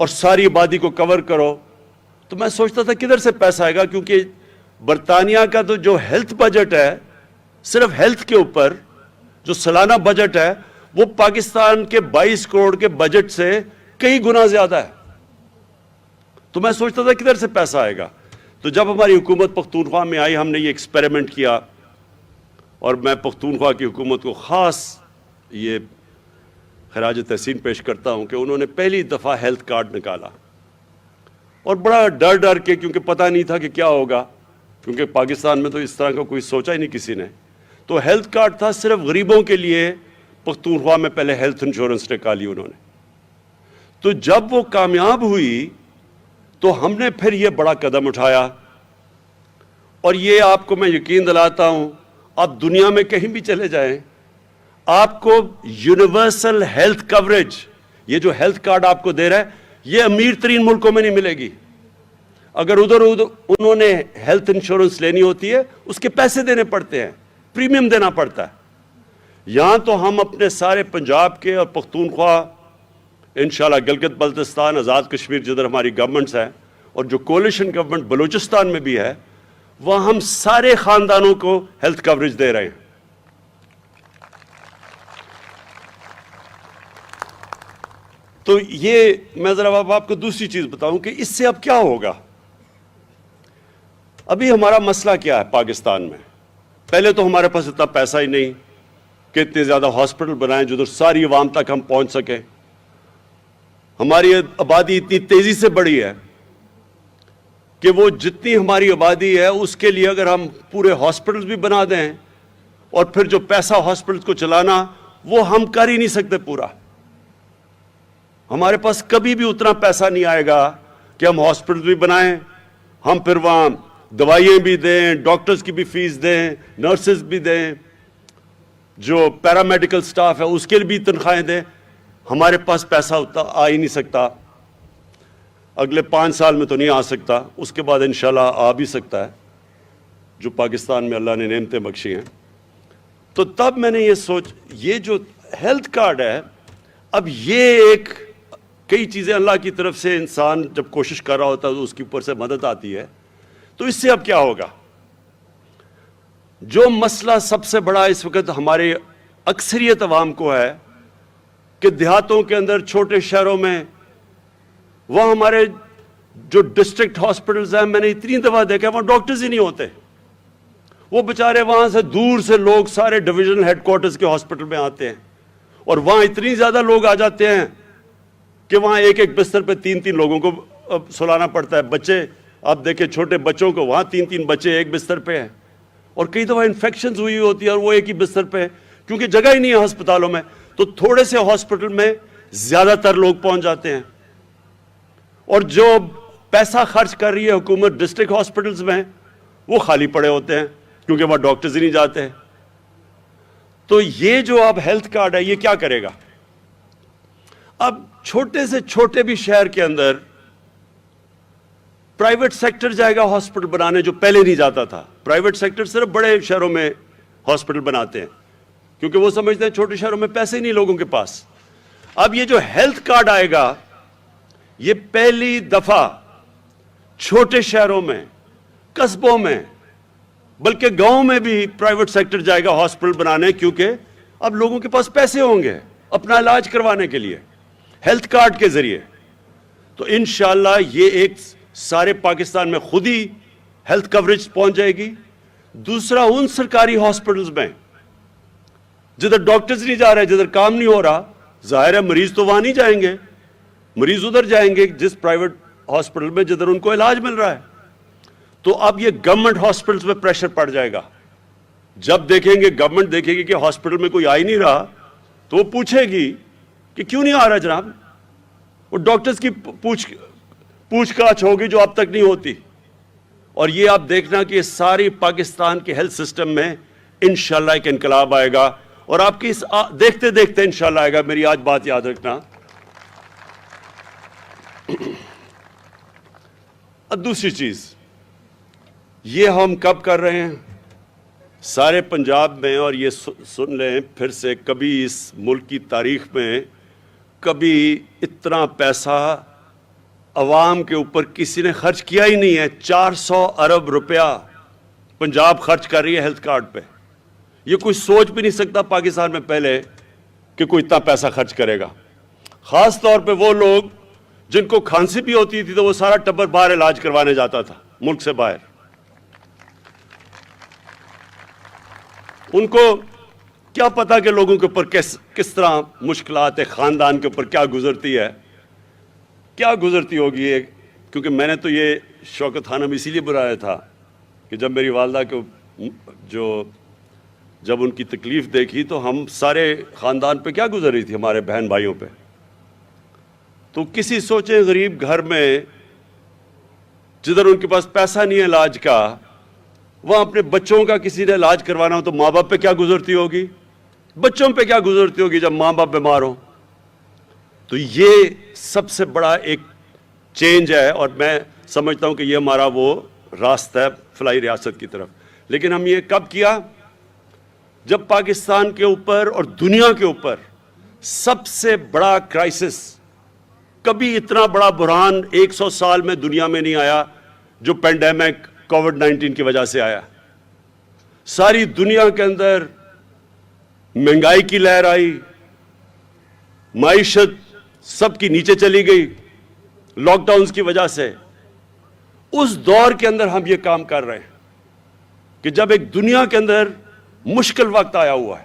اور ساری آبادی کو کور کرو. تو میں سوچتا تھا کدھر سے پیسہ آئے گا, کیونکہ برطانیہ کا تو جو ہیلتھ بجٹ ہے, صرف ہیلتھ کے اوپر جو سالانہ بجٹ ہے, وہ پاکستان کے 22 کروڑ کے بجٹ سے کئی گنا زیادہ ہے. تو میں سوچتا تھا کدھر سے پیسہ آئے گا. تو جب ہماری حکومت پختونخوا میں آئی, ہم نے یہ ایکسپیریمنٹ کیا, اور میں پختونخوا کی حکومت کو خاص یہ خراج تحسین پیش کرتا ہوں کہ انہوں نے پہلی دفعہ ہیلتھ کارڈ نکالا, اور بڑا ڈر کے, کیونکہ پتہ نہیں تھا کہ کیا ہوگا, کیونکہ پاکستان میں تو اس طرح کا کوئی سوچا ہی نہیں کسی نے. تو ہیلتھ کارڈ تھا صرف غریبوں کے لیے. پختونخوا میں پہلے ہیلتھ انشورنس نکالی انہوں نے. تو جب وہ کامیاب ہوئی تو ہم نے پھر یہ بڑا قدم اٹھایا, اور یہ آپ کو میں یقین دلاتا ہوں, آپ دنیا میں کہیں بھی چلے جائیں, آپ کو یونیورسل ہیلتھ کوریج, یہ جو ہیلتھ کارڈ آپ کو دے رہا ہے, یہ امیر ترین ملکوں میں نہیں ملے گی. اگر ادھر انہوں نے ہیلتھ انشورنس لینی ہوتی ہے, اس کے پیسے دینے پڑتے ہیں, پریمیم دینا پڑتا ہے. یہاں تو ہم اپنے سارے پنجاب کے اور پختونخوا, انشاءاللہ گلگت بلتستان, آزاد کشمیر جدھر ہماری گورنمنٹس ہیں, اور جو کولیشن گورنمنٹ بلوچستان میں بھی ہے, وہاں ہم سارے خاندانوں کو ہیلتھ کوریج دے رہے ہیں. تو یہ میں ذرا آپ کو دوسری چیز بتاؤں کہ اس سے اب کیا ہوگا. ابھی ہمارا مسئلہ کیا ہے پاکستان میں؟ پہلے تو ہمارے پاس اتنا پیسہ ہی نہیں کہ اتنے زیادہ ہاسپٹل بنائیں جو ساری عوام تک ہم پہنچ سکیں. ہماری آبادی اتنی تیزی سے بڑھی ہے کہ وہ جتنی ہماری آبادی ہے اس کے لیے اگر ہم پورے ہاسپٹلز بھی بنا دیں, اور پھر جو پیسہ ہاسپٹلز کو چلانا, وہ ہم کر ہی نہیں سکتے پورا. ہمارے پاس کبھی بھی اتنا پیسہ نہیں آئے گا کہ ہم ہاسپٹل بھی بنائیں, ہم پھر وہاں دوائیں بھی دیں, ڈاکٹرز کی بھی فیس دیں, نرسز بھی دیں, جو پیرامیڈیکل سٹاف ہے اس کے لیے بھی تنخواہیں دیں. ہمارے پاس پیسہ اتنا آ ہی نہیں سکتا. اگلے 5 سال میں تو نہیں آ سکتا, اس کے بعد انشاءاللہ آ بھی سکتا ہے, جو پاکستان میں اللہ نے نعمتیں بخشی ہیں. تو تب میں نے یہ جو ہیلتھ کارڈ ہے, اب یہ ایک کئی چیزیں اللہ کی طرف سے انسان جب کوشش کر رہا ہوتا ہے تو اس کے اوپر سے مدد آتی ہے. تو اس سے اب کیا ہوگا؟ جو مسئلہ سب سے بڑا اس وقت ہمارے اکثریت عوام کو ہے کہ دیہاتوں کے اندر, چھوٹے شہروں میں, وہاں ہمارے جو ڈسٹرکٹ ہاسپٹلز ہیں, میں نے اتنی دفعہ دیکھا وہاں ڈاکٹرز ہی نہیں ہوتے. وہ بیچارے وہاں سے دور سے لوگ سارے ڈویژنل ہیڈ کوارٹرز کے ہاسپٹل میں آتے ہیں, اور وہاں اتنی زیادہ لوگ آ جاتے ہیں کہ وہاں ایک ایک بستر پہ 3 لوگوں کو سلانا پڑتا ہے. بچے آپ دیکھیں, چھوٹے بچوں کو وہاں 3 بچے ایک بستر پہ ہیں, اور کئی دفعہ انفیکشنز ہوئی ہوتی ہے اور وہ ایک ہی بستر پہ, کیونکہ جگہ ہی نہیں ہے ہسپتالوں میں. تو تھوڑے سے ہاسپٹل میں زیادہ تر لوگ پہنچ جاتے ہیں, اور جو پیسہ خرچ کر رہی ہے حکومت ڈسٹرکٹ ہاسپٹلز میں, وہ خالی پڑے ہوتے ہیں کیونکہ وہاں ڈاکٹرز ہی نہیں جاتے. تو یہ جو اب ہیلتھ کارڈ ہے, یہ کیا کرے گا؟ اب چھوٹے سے چھوٹے بھی شہر کے اندر پرائیویٹ سیکٹر جائے گا ہاسپٹل بنانے, جو پہلے نہیں جاتا تھا. پرائیویٹ سیکٹر صرف بڑے شہروں میں ہاسپٹل بناتے ہیں, کیونکہ وہ سمجھتے ہیں چھوٹے شہروں میں پیسے ہی نہیں لوگوں کے پاس. اب یہ جو ہیلتھ کارڈ آئے گا, یہ پہلی دفعہ چھوٹے شہروں میں, قصبوں میں, بلکہ گاؤں میں بھی پرائیویٹ سیکٹر جائے گا ہاسپٹل بنانے, کیونکہ اب لوگوں کے پاس پیسے ہوں گے اپنا علاج کروانے کے لیے ہیلتھ کارڈ کے ذریعے. تو انشاءاللہ یہ ایک سارے پاکستان میں خود ہی ہیلتھ کوریج پہنچ جائے گی. دوسرا, ان سرکاری ہاسپٹلز میں جدھر ڈاکٹرز نہیں جا رہے, جدھر کام نہیں ہو رہا, ظاہر ہے مریض تو وہاں نہیں جائیں گے, مریض ادھر جائیں گے جس پرائیویٹ ہاسپٹل میں جدھر ان کو علاج مل رہا ہے. تو اب یہ گورنمنٹ ہاسپٹلز میں پریشر پڑ جائے گا. جب دیکھیں گے, گورنمنٹ دیکھے گی کہ ہاسپٹل میں کوئی آ ہی نہیں رہا, تو وہ پوچھے گی کہ کیوں نہیں آ رہا جناب. وہ ڈاکٹرز کی پوچھ گاچھ ہوگی جو اب تک نہیں ہوتی. اور یہ آپ دیکھنا کہ ساری پاکستان کے ہیلتھ سسٹم میں انشاءاللہ ایک انقلاب آئے گا, اور آپ کی دیکھتے دیکھتے انشاءاللہ آئے گا. میری آج بات یاد رکھنا. دوسری چیز, یہ ہم کب کر رہے ہیں سارے پنجاب میں, اور یہ سن لیں پھر سے, کبھی اس ملک کی تاریخ میں کبھی اتنا پیسہ عوام کے اوپر کسی نے خرچ کیا ہی نہیں ہے. 400 ارب روپیہ پنجاب خرچ کر رہی ہے ہیلتھ کارڈ پہ. یہ کوئی سوچ بھی نہیں سکتا پاکستان میں پہلے کہ کوئی اتنا پیسہ خرچ کرے گا. خاص طور پہ وہ لوگ جن کو کھانسی بھی ہوتی تھی تو وہ سارا ٹبر باہر علاج کروانے جاتا تھا ملک سے باہر. ان کو کیا پتا کہ لوگوں کے اوپر کس طرح مشکلات ہے, خاندان کے اوپر کیا گزرتی ہے, کیا گزرتی ہوگی. کیونکہ میں نے تو یہ شوکت خانم اسی لیے بلایا تھا کہ جب میری والدہ کو جب ان کی تکلیف دیکھی تو ہم سارے خاندان پہ کیا گزر رہی تھی, ہمارے بہن بھائیوں پہ. تو کسی سوچے غریب گھر میں جدھر ان کے پاس پیسہ نہیں ہے علاج کا, وہاں اپنے بچوں کا کسی نے علاج کروانا ہو تو ماں باپ پہ کیا گزرتی ہوگی, بچوں پہ کیا گزرتی ہوگی جب ماں باپ بیمار ہوں. تو یہ سب سے بڑا ایک چینج ہے اور میں سمجھتا ہوں کہ یہ ہمارا وہ راستہ ہے فلاحی ریاست کی طرف. لیکن ہم یہ کب کیا؟ جب پاکستان کے اوپر اور دنیا کے اوپر سب سے بڑا کرائسس, کبھی اتنا بڑا بحران 100 سال میں دنیا میں نہیں آیا جو پینڈیمک کووڈ-19 کی وجہ سے آیا. ساری دنیا کے اندر مہنگائی کی لہر آئی, معیشت سب کی نیچے چلی گئی لاک ڈاؤنز کی وجہ سے. اس دور کے اندر ہم یہ کام کر رہے ہیں کہ جب ایک دنیا کے اندر مشکل وقت آیا ہوا ہے.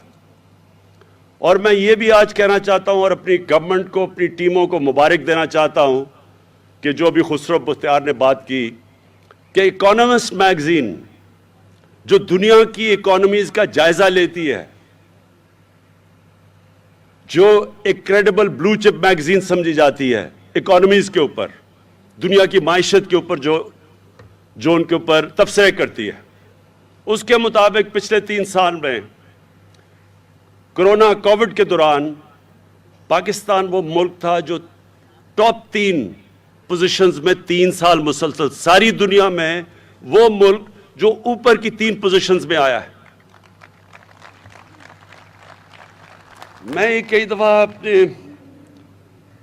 اور میں یہ بھی آج کہنا چاہتا ہوں اور اپنی گورنمنٹ کو, اپنی ٹیموں کو مبارک دینا چاہتا ہوں کہ جو ابھی خسرو بختیار نے بات کی کہ اکانومسٹ میگزین جو دنیا کی اکانومیز کا جائزہ لیتی ہے, جو ایک کریڈیبل بلو چپ میگزین سمجھی جاتی ہے اکانومیز کے اوپر, دنیا کی معیشت کے اوپر جو ان کے اوپر تبصرے کرتی ہے, اس کے مطابق پچھلے 3 سال میں کرونا کووڈ کے دوران پاکستان وہ ملک تھا جو ٹاپ 3 پوزیشنز میں 3 سال مسلسل, ساری دنیا میں وہ ملک جو اوپر کی 3 پوزیشنز میں آیا ہے. میں یہ کئی دفعہ اپنے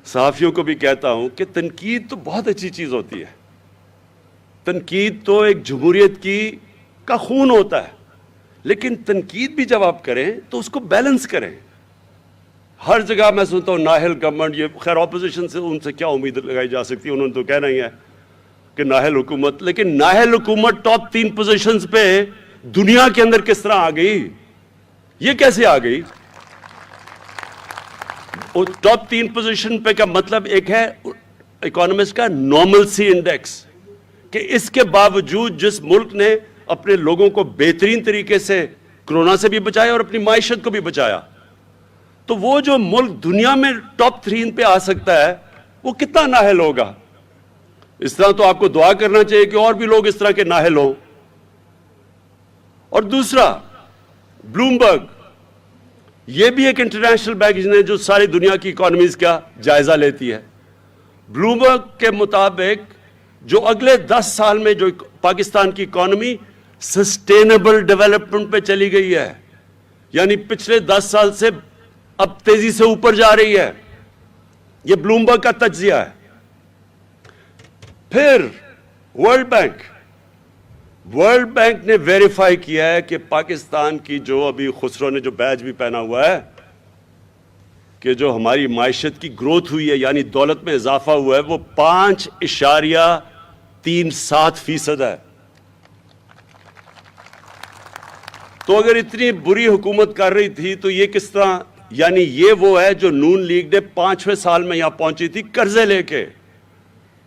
صحافیوں کو بھی کہتا ہوں کہ تنقید تو بہت اچھی چیز ہوتی ہے. تنقید تو ایک جمہوریت کا خون ہوتا ہے, لیکن تنقید بھی جب آپ کریں تو اس کو بیلنس کریں. ہر جگہ میں سنتا ہوں نااہل گورنمنٹ, یہ خیر اپوزیشن سے ان سے کیا امید لگائی جا سکتی ہے, انہوں نے تو کہنا ہی ہے کہ نااہل حکومت. لیکن نااہل حکومت ٹاپ 3 پوزیشنز پہ دنیا کے اندر کس طرح آ گئی, یہ کیسے آ گئی؟ ٹاپ 3 پوزیشن پہ کا مطلب ایک ہے اکانومسٹ کا نارملسی انڈیکس, کہ اس کے باوجود جس ملک نے اپنے لوگوں کو بہترین طریقے سے کرونا سے بھی بچایا اور اپنی معیشت کو بھی بچایا, تو وہ جو ملک دنیا میں ٹاپ 3 پہ آ سکتا ہے وہ کتنا نااہل ہوگا. اس طرح تو آپ کو دعا کرنا چاہیے کہ اور بھی لوگ اس طرح کے نااہل ہوں. اور دوسرا بلومبرگ, یہ بھی ایک انٹرنیشنل میگزین ہے جو ساری دنیا کی اکانومیز کا جائزہ لیتی ہے. بلومبرگ کے مطابق جو اگلے 10 سال میں جو پاکستان کی اکانومی سسٹینیبل ڈیولپمنٹ پہ چلی گئی ہے, یعنی پچھلے 10 سال سے اب تیزی سے اوپر جا رہی ہے. یہ بلومبرگ کا تجزیہ ہے. پھر ورلڈ بینک نے ویریفائی کیا ہے کہ پاکستان کی جو ابھی خسرو نے جو بیج بھی پہنا ہوا ہے کہ جو ہماری معیشت کی گروتھ ہوئی ہے یعنی دولت میں اضافہ ہوا ہے وہ 5.37% ہے. تو اگر اتنی بری حکومت کر رہی تھی تو یہ کس طرح, یعنی یہ وہ ہے جو نون لیگ نے 5ویں سال میں یہاں پہنچی تھی قرضے لے کے,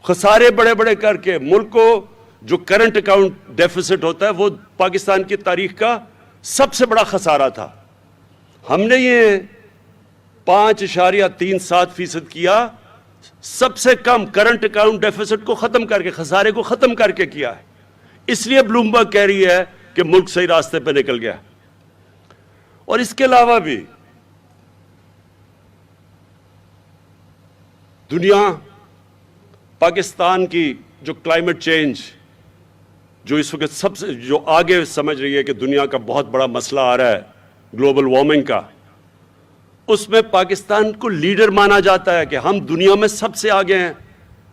خسارے بڑے بڑے کر کے. ملک کو جو کرنٹ اکاؤنٹ ڈیفیسٹ ہوتا ہے وہ پاکستان کی تاریخ کا سب سے بڑا خسارہ تھا. ہم نے یہ 5.37% کیا, سب سے کم کرنٹ اکاؤنٹ ڈیفیسٹ کو ختم کر کے, خسارے کو ختم کر کے کیا ہے. اس لیے بلومبرگ کہہ رہی ہے کہ ملک صحیح راستے پہ نکل گیا. اور اس کے علاوہ بھی دنیا پاکستان کی جو کلائمیٹ چینج جو اس وقت سب سے جو آگے سمجھ رہی ہے کہ دنیا کا بہت بڑا مسئلہ آ رہا ہے گلوبل وارمنگ کا, اس میں پاکستان کو لیڈر مانا جاتا ہے کہ ہم دنیا میں سب سے آگے ہیں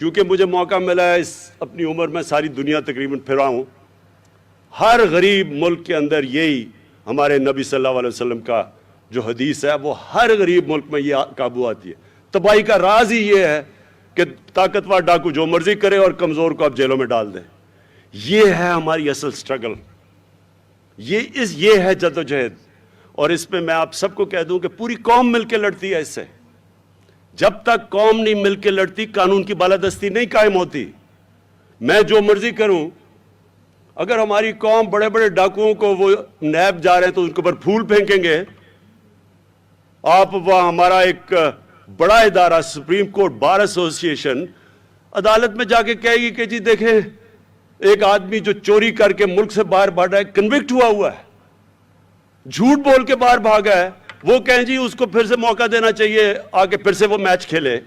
کیونکہ مجھے موقع ملا ہے اس اپنی عمر میں ساری دنیا تقریباً پھرا ہوں، ہر غریب ملک کے اندر یہی ہمارے نبی صلی اللہ علیہ وسلم کا جو حدیث ہے وہ ہر غریب ملک میں یہ قابو آتی ہے۔ تباہی کا راز ہی یہ ہے کہ طاقتور ڈاکو جو مرضی کرے اور کمزور کو آپ جیلوں میں ڈال دیں۔ یہ ہے ہماری اصل سٹرگل، یہ ہے جدوجہد، اور اس پہ میں آپ سب کو کہہ دوں کہ پوری قوم مل کے لڑتی ہے اس سے۔ جب تک قوم نہیں مل کے لڑتی قانون کی بالادستی نہیں قائم ہوتی۔ میں جو مرضی کروں، اگر ہماری قوم بڑے بڑے ڈاکوؤں کو وہ نیب جا رہے ہیں تو ان کے اوپر پھول پھینکیں گے، آپ وہ ہمارا ایک بڑا ادارہ سپریم کورٹ بار ایسوسی ایشن عدالت میں جا کے کہے گی کہ جی دیکھیں ایک آدمی جو چوری کر کے ملک سے باہر بھاگ رہا ہے، کنوکٹ ہوا ہے، جھوٹ بول کے باہر بھاگا ہے، وہ کہیں جی اس کو پھر سے موقع دینا چاہیے آگے پھر سے وہ میچ کھیلے،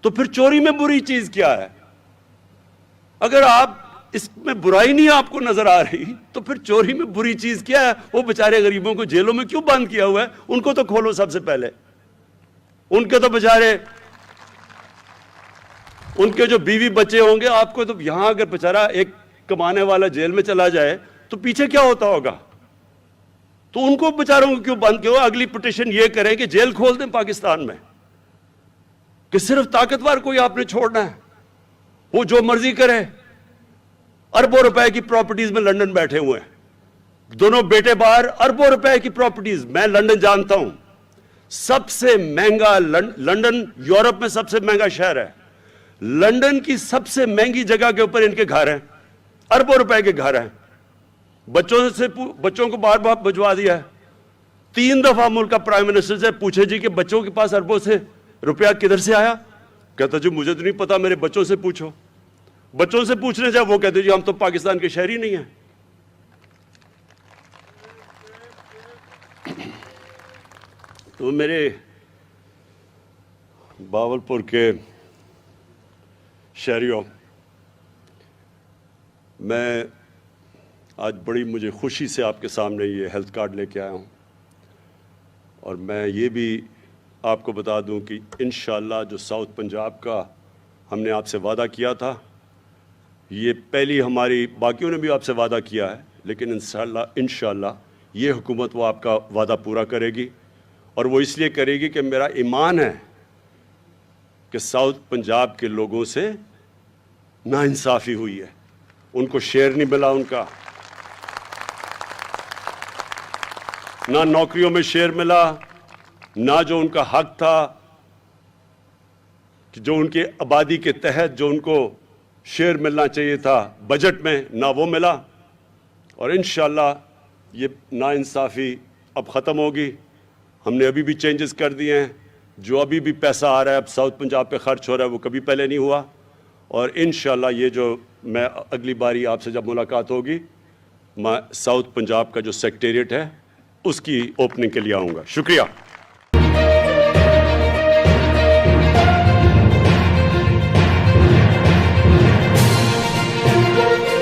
تو پھر چوری میں بری چیز کیا ہے؟ اگر آپ اس میں برائی نہیں آپ کو نظر آ رہی تو پھر چوری میں بری چیز کیا ہے؟ وہ بیچارے غریبوں کو جیلوں میں کیوں بند کیا ہوا ہے؟ ان کو تو کھولو سب سے پہلے، ان کے تو بیچارے، ان کے جو بیوی بچے ہوں گے، آپ کو تو یہاں اگر بیچارہ ایک کمانے والا جیل میں چلا جائے تو پیچھے کیا ہوتا ہوگا؟ تو ان کو بیچاروں کو کیوں بند کیا ہوا؟ اگلی پٹیشن یہ کریں کہ جیل کھول دیں پاکستان میں، کہ صرف طاقتور کو ہی آپ نے چھوڑنا ہے، وہ جو مرضی کرے۔ اربوں روپے کی پراپرٹیز میں لندن بیٹھے ہوئے ہیں، دونوں بیٹے باہر، اربوں روپے کی پراپرٹیز۔ میں لندن جانتا ہوں، سب سے مہنگا لندن یورپ میں سب سے مہنگا شہر ہے، لندن کی سب سے مہنگی جگہ کے اوپر ان کے گھر ہیں، اربوں روپے کے گھر ہیں۔ بچوں کو بار بار بھجوا دیا ہے، 3 دفعہ ملک کا پرائم منسٹر سے پوچھے جی کہ بچوں کے پاس اربوں سے روپیہ کدھر سے آیا؟ کہتا جی مجھے تو نہیں پتا، میرے بچوں سے پوچھو۔ بچوں سے پوچھنے جائے وہ کہتے جی ہم تو پاکستان کے شہری نہیں ہیں۔ تو میرے باولپور کے شہریوں، میں آج بڑی مجھے خوشی سے آپ کے سامنے یہ ہیلتھ کارڈ لے کے آیا ہوں، اور میں یہ بھی آپ کو بتا دوں کہ انشاءاللہ جو ساؤتھ پنجاب کا ہم نے آپ سے وعدہ کیا تھا، یہ پہلی ہماری، باقیوں نے بھی آپ سے وعدہ کیا ہے، لیکن انشاءاللہ یہ حکومت وہ آپ کا وعدہ پورا کرے گی، اور وہ اس لیے کرے گی کہ میرا ایمان ہے کہ ساؤتھ پنجاب کے لوگوں سے ناانصافی ہوئی ہے، ان کو شیئر نہیں ملا، ان کا نہ نوکریوں میں شیئر ملا، نہ جو ان کا حق تھا کہ جو ان کے آبادی کے تحت جو ان کو شیئر ملنا چاہیے تھا بجٹ میں، نہ وہ ملا۔ اور انشاءاللہ یہ ناانصافی اب ختم ہوگی۔ ہم نے ابھی بھی چینجز کر دیے ہیں، جو ابھی بھی پیسہ آ رہا ہے اب ساؤتھ پنجاب پہ خرچ ہو رہا ہے وہ کبھی پہلے نہیں ہوا، اور انشاءاللہ یہ جو میں اگلی باری آپ سے جب ملاقات ہوگی، میں ساؤتھ پنجاب کا جو سیکریٹریٹ ہے اس کی اوپننگ کے لیے آؤں گا۔ شکریہ۔